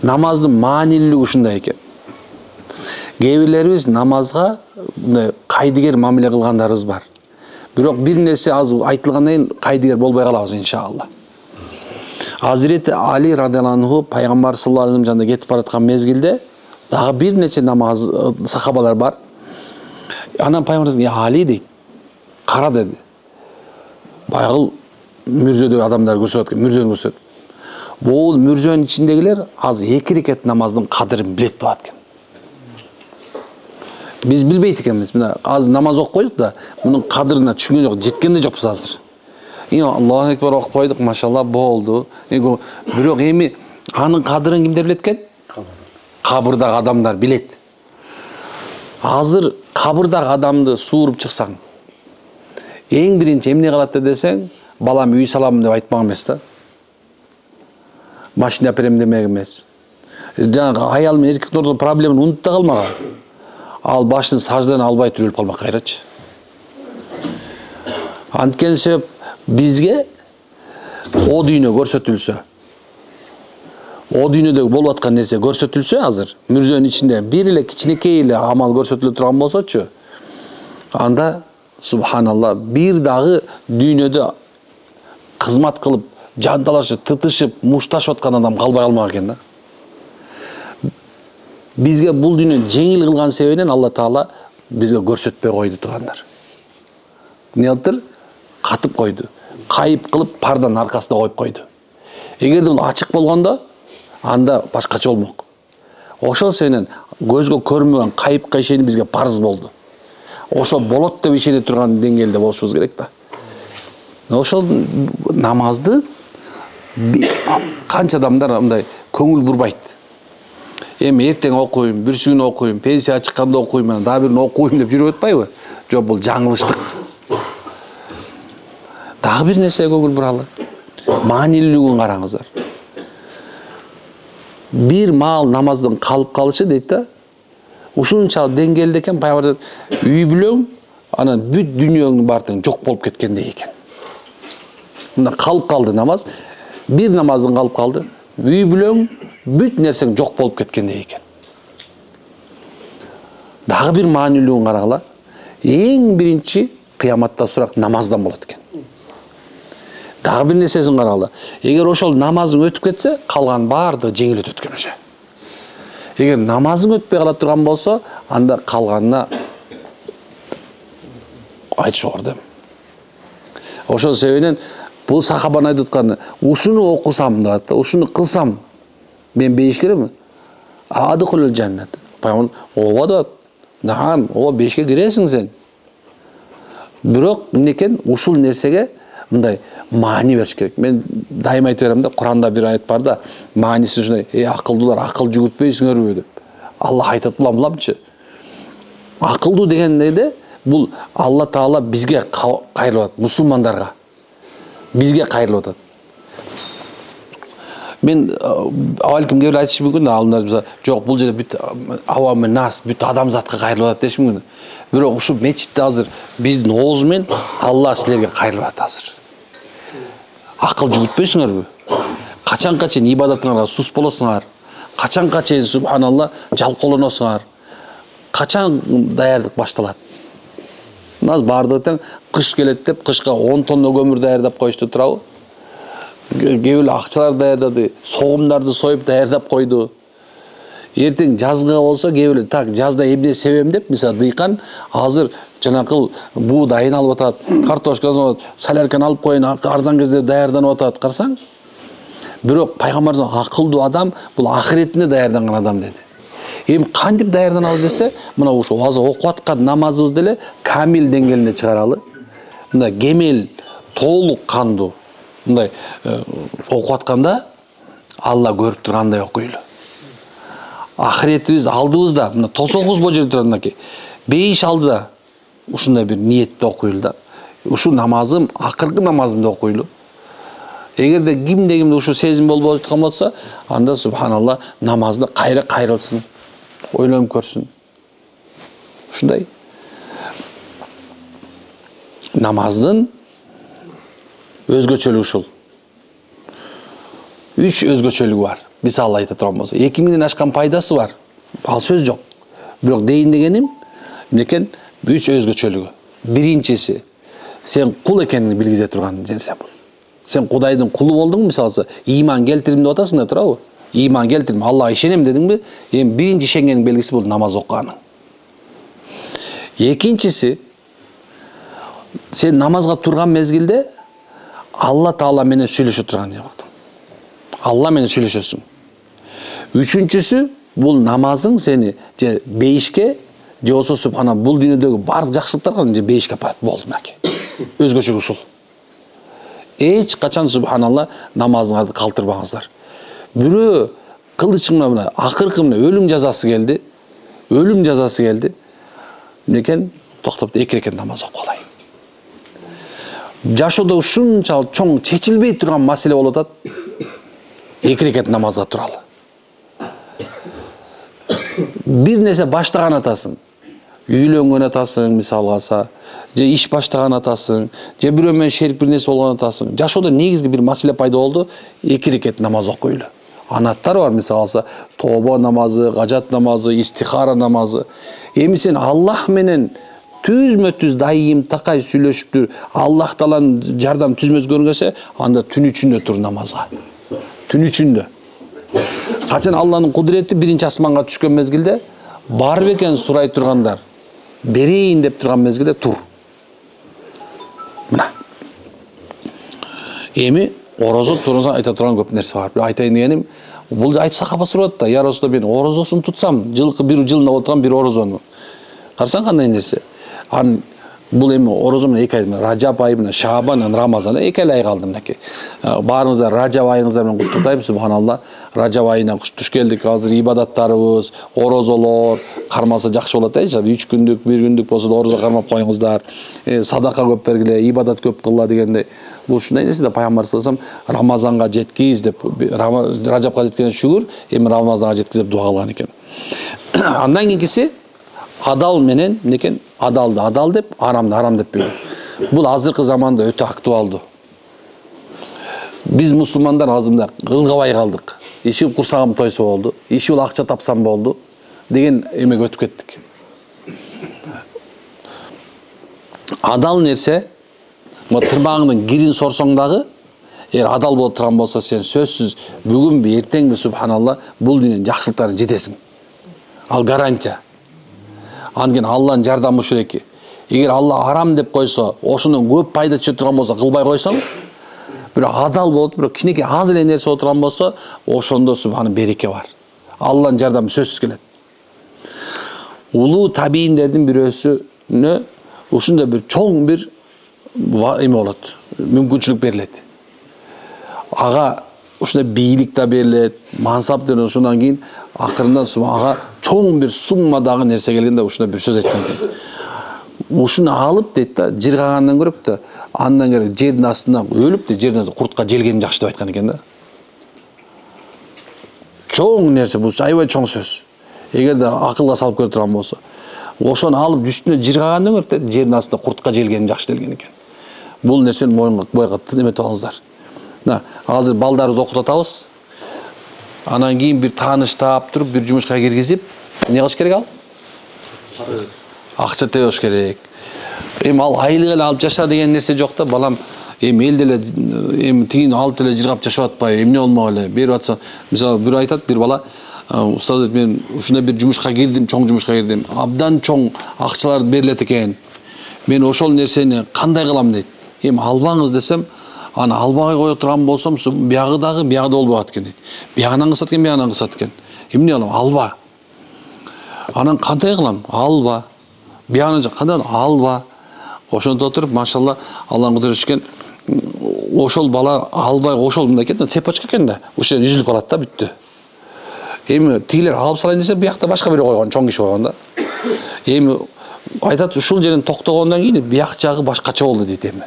Намаздын маанилүүлүгү ушундай экен. Кээ бирлерибиз намазга кайдыгер мамиле кылгандарыбыз бар. Бирок бир нерсе аз айтылгандан кийин кайдыгер болбой калабыз иншалла. Hazreti Ali radıyallahu anhu Peygamber sallallahu aleyhi ve sellem'e getip baratkan mezgilde daha bir neçe namaz sahabalar var. Anam Peygamber ya Ali deydi. Kara dedi. Bayağıl mürzödeki adamlar gösterdi. Mürzöni gösterdi. Bu mürzönün içindekiler az 2 rekat namazın kadırın bilet batken. Biz bilbeydik ekeniz. Az namaz okuyup koyduk da bunun kadırına çünkü yok. Jetken de jokpuz hazır. Yine Allahu Ekber okuyup koyduk maşallah bu oldu. Bирок эми анын кадырын кимдер билет экен? Кабырдагы адамдар билет. Азыр кабырдагы адамды сууруп чыксаң, эң биринчи эмне калат десең, балам үй саламын деп айтпак эмес да. Машина берем демек эмес. Жанагы аял менен эркектин ортодо проблеманы унутуп да калмаган. Ал башын саждадан албай түрөлүп калмак кайрачы. Анткени себеп бизге о дүйнө көрсөтүлсө, о дүйнөдөгү болуп аткан нерсе көрсөтүлсө азыр, мүрзөнүн ичинде бир эле кичинекей эле амал көрсөтүлө турган болсочу, анда субханалла бир дагы дүйнөдө кызмат кылып, жанталашып, тытышып, мушташып аткан адам калбай калмак экен да. Бизге бул дүйнөнү жеңил кылган себебинен Алла Таала бизге көрсөтпөй койду тугандар. Эмне кылыптыр? Катып койду. Кайып кылып парданын аркасына коюп койду. Эгерде бул ачык болгондо, анда башкача болмок. Ошол себептен көзгө көрмөгөн кайыпка ишенүү бизге парыз болду. Ошо болот деп ишене турган деңгээлде болушубуз керек да. Ошол намазды канча адамдар мындай көңүл бурбайт. Эми эртең окуйм, бүрсүгүн окуйм, пенсияга чыкканда окуйм, дагы бирин окуйм деп жүрүп атпайбы? Жок, бул жаңылыштык. Дагы бир нерсеге көңүл буралы. Маанилүүлүгүн караңыздар. Бир маал намаздын калып калышы дейт да. Ушунчалык деңгээлде экен, пайгамбар үй бүлөң, анан бүт дүйнөңдүн баардыгы жок болуп кеткендей экен. Мында калып калды намаз, бир намаздын калып калды. Үй бүлөң, бүт нерсең жок болуп кеткендей экен. Дагы бир маанилүүлүгүн карагыла. Эң биринчи кыяматта сурак намаздан болот экен. Дагы бир нерсесин карагыла. Эгер ошол намазың өтүп кетсе, калган баардыгы жеңил өтөт экен уже. Эгер намазың өтпөй кала турган болсо, анда калганына айтыш оор да. Ошол себептен бул сахабанын айтып атканы, ушуну окусам да, ушуну кылсам, мен бейишке киремби? Адхулул жаннат. Пайгамбар, ооба да, наам, ооба бейишке киресиң сен. Бирок эмне экен, ушул нерсеге мындай маани бериш керек. Мен дайыма айтып берем да, Куранда бир аят бар да, мааниси ушундай: акылдуулар, акыл жүгүртпөйсүңөрбү деп. Аллах айтат буламчы. Акылдуу дегенде бул Алла Таала бизге кайрылып атат, мусулмандарга. Бизге кайрылып атат. Мен авалким кээ бир айтышы мүмкүн да, алымдар биз жок, бул жерде бүт авам нас, бүт адамзатка кайрылып атат деши мүмкүн. Бирок ушу мечитте азыр биздин ооз менен Алла силерге кайрылып атат азыр. Акыл жүгүртпөйсүңөрбү? Качанга чейин ибадатыңарга сус болосуңар? Качанга чейин субханалла жалкоолоносуңар? Качан даярдык башталат? Наз бардыгы тең кыш келет деп кышка 10 тонна көмүр даярдап коюшту турабы? Кээ акчалар даярдады, согумдарды союп даярдап койду. Эртең жазга болсо кээ так жазда эмне себем деп, мисалы дыйкан азыр жанакыл буудайын алып атат, картошкасын алып атат, солярканы алып коюн, арзан кезде даярданып атат, карасаң. Бирок пайгамбар акылдуу адам бул ахиретине даярданган адам деди. Эми кантип даярданабыз десе, мына ошо азыр окуп аткан намазыбыз деле камил деңгээлине чыгаралы. Мында кемел, толук кандуу мындай окуп атканда Алла көрүп тургандай окуйлу. Ахиретибиз алдыбызда, мына тосогубуз бул жерде турат мынакей. Бейиш алдыда ушундай бир ниетте окуйлу да. Ушу намазым акыркы намазым деп окуйлу. Эгерде кимде ушу сезим болбой аткан болсо, анда субханалла намазды кайра кайрылсын, ойлонуп көрсүн. Ушундай. Намаздын өзгөчөлүгү ушул. 3 өзгөчөлүгү бар. Мисалы айта турган болсо, 2000ден ашкан пайдасы бар. Ал сөз жок. Бирок дейин дегеним, мынекен 3 өзгөчөлүгү. Биринчиси, сен кул экениңди билгизе турган нерсе бул. Сен Кудайдын кулу болдуңбу, мисалы, иман келтирдим деп атасың да, туурабы? Иман келтирдим, Аллага ишенем дедиңби? Эми биринчи ишенгениң белгиси бул намаз окуганың. Экинчиси, сен намазга турган мезгилде Алла Таала менен сүйлөшө турган убакыт. Алла менен сүйлөшөсүң. Үчүнчүсү, бул намазың сени же бейишке, же болсо субхана бул дүйнөдөгү бардык жакшылыктарга же бейишке апарат. Болду мынакей. Өзгөчө ушул. Эч качан субханалла намазыңарды калтырбаңыздар. Бирөө кылычыңда мына акыркы мына өлүм жазасы келди. Өлүм жазасы келди. Мынекен токтоп 2 рекет намаз окуп алайын. Жашоодо ушунчалык чоң чечилбей турган маселе болуп атат. 2 рекет намазга туралы. Бир нерсе баштаган атасың. Үйлөнгөн атасың, мисалы алса, же иш баштаган атасың, же бирөө менен шерик бир нерсе болгон атасың. Жашоодо негизги бир маселе пайда болду, 2 рекет намаз окуйлу. Анаттар бар, мисалы алса, тобо намазы, гажат намазы, истихара намазы. Эми сен Аллах менен түзмө-түз дайым такай сүйлөшүптүр, Аллах Тааланын жардам түзмөс көргөсө, анда түн үчүндө тур намазга. Түн үчүндө. Качан Алланын кудурети биринчи асманга түшкөн мезгилде, бар бекен сурай тургандар, берейин деп турган мезгилде тур. Мына. Эми орозо турсаң айта турган көп нерсе бар. Айтайын дегеним, бул айт сахаба сурат да, я Расулалла, мен орозосун тутсам, жылкы бир жылында отурган бир орозону. Карасаң кандай нерсе. Бул эми орозо менен 2 ай, Ражаб айы менен Шабан, Рамазан 2 ай калды мынакей. Баарыңыздар Ражаб айыңыздар менен куттуктайм, субханалла. Ражаб айына туш келдик, азыр ибадаттарыбыз, орозолор кармаса жакшы болот да. 3 күндүк, 1 күндүк болсо да орозо кармап коюңуздар. Садака көп бергиле, ибадат көп кылла дегендей. Бул ушундай нерсе да пайгамбар саллаллаху алейхи вассалам Рамазанга жеткиз деп, Ражабка жеткенге шүгүр, эми Рамазанга жеткиз деп дуа кылган экен. Андан кийинкиси адал менен некен, адалды адал деп, арамды арам деп билүү. Бул азыркы заманда өтө актуалдуу. Биз мусулмандар азырында кылгабай калдык. Иши курсагым тойсо болду, иши бул акча тапсам болду деген эмеге өтүп кеттик. Адал нерсе, тырмагыңдын кирин сорсоң дагы, эгер адал болуп турган болсо, сен сөзсүз бүгүнбү, эртеңби субханалла бул дүйнөнүн жакшылыктарына жетесиң. Ал гарантия. Анген Алланын жардамы ушул эки. Эгер Алла арам деп койсо, ошондон көп пайда түшө турган болсо, кылбай койсоң, бирок адал болуп, бирок кичинекей аз эле нерсе болуп турган болсо, ошондо субхана береке бар. Алланын жардамы сөзсүз келет. Улуу табийиндердин бирөөсүнө ушундай бир чоң бир эме болот, мүмкүнчүлүк берилет. Ага ушундай бийлик да берилет, мансап да, ошондон кийин акырында ага чоң бир суммадагы нерсе келгенде ушундай бир сөз айткан экен. Ушуну алып дейт да, жыргагандан көрөк да, андан керек жердин астында өлүп де, жердин астында куртка желгеним жакшы деп айткан экен да. Чоң нерсе, бул аябай чоң сөз. Эгерде акылга салып көрө турган болсо, ошону алып үстүнө жыргагандан көрөк да, жердин астында куртка желгеним жакшы делген экен. Бул нерсени бойго эметип алыңыздар. Азыр балдарыбызды окутатабыз. Анан кийин бир тааныш таап туруп, бир жумушка киргизип, эмне кылыш керек ал? Акча тебеш керек. Эми ал айлык эле алып жаша деген нерсе жок да, балам. Эми эл деле эми тигин алып деле жыргап жашап атпайбы, эмне болмок эле. Берип атса, мисалы бир айтат, бир бала, устаз, мен ушундай бир жумушка кирдим, чоң жумушка кирдим. Абдан чоң акчалар берилет экен. Мен ошол нерсени кандай кылам дейт. Эми албаңыз десем, аны албай кое турган болсом, биягы дагы болбойт экен дейт. Биягынан кысат экен, биягынан кысат экен. Эмне кылам? Алба. Анан кандай кылам? Алба. Биягынан кандай алба. Ошондо отуруп, машалла, Алланын кудурети ошол бала албай, ошол мындай экен, цепочка экен да. Ошол үзүлүп калат да, бүттү. Эми тигилер алып салайын десе, биякта башка бири койгон, чоң киши койгон да. Эми айтат, ушул жерден токтогондон кийин бияк жагы башкача болду дейт эми.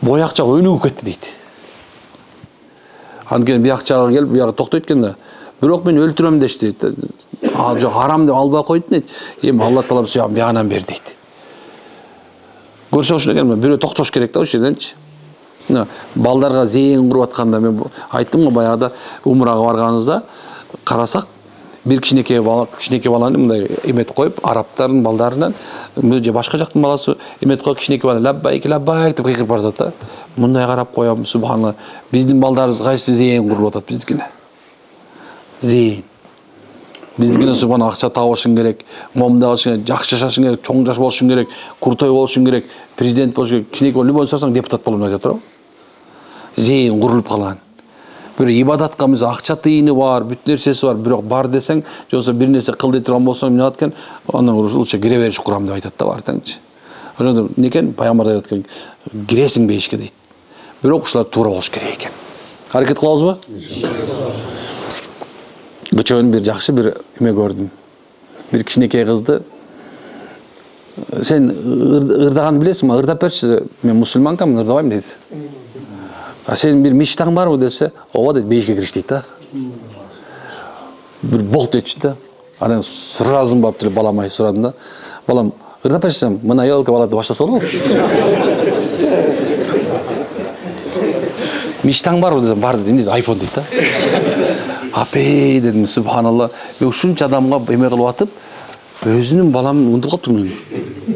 Бояк жагы өнүгүп кетти дейт. Анткени бияк жагы келип, биягы токтойт экен да. Бирок мен өлтүрөм дешти дейт. Жок, арам деп албай койдум дейт. Эми Алла Таала сүйгөн биягынан бер дейт. Көрсө ошол экен, бирөө токтош керек да ошол жерденчи. балдарга зейин куруп атканда мен айттым го баягыда умрага барганыбызда карасак бир кичинекей баланы мындай эметип коюп, арабтардын балдарынан же башка жактын баласы эметип коюп кичинекей бала лаббайк лаббайк деп кыйкырып баратат да. Мындай карап коем, субханалла. Биздин балдарыбыз кайсы зейин куруп атат биздикине. Зейин. Биздикине субханалла акча табышың керек, момда кылышың керек, жакшы жашашың керек, чоң жаш болушуң керек, куртой болушуң керек, президент болушуң керек, кичинекей бала любой сарсаң депутат болом деп атат. Зейин курулуп калган. Bir ibadатка мыйза акча тыйыны бар, бүт нерсеси бар, бирок бар десең, же болбосо бир нерсе кыл дей турган болсоң, эмне аткан, андан лучше кире бериш курам деп айтат да бар таңчы. Ошондо некен пайгамбар айтып аткан, киресиң бейишке дейт. Бирок ушулар туура болуш керек экен. Аракет кылабызбы? Кечөөн бир жакшы бир эме көрдүм. Бир кичинекей кызды сен ырдаганды билесиңби? Ырдап берчи, мен мусулманкамын, ырдабайм дейт. А сен bir мечтаң барбы десе, ооба дейт, бейишке кириш дейт да. Бир болт этчи да. Анан суразым барып деле баламай сурадым да. Балам, ырдап берсем, мына елка балады баштаса болобу? Мечтаң барбы десем, бар дедим, эмне айфон дейт да. Апей дедим, субханалла. Мен ушунча адамга эме кылып атып, өзүнүн баламын унутуп калыптым мен.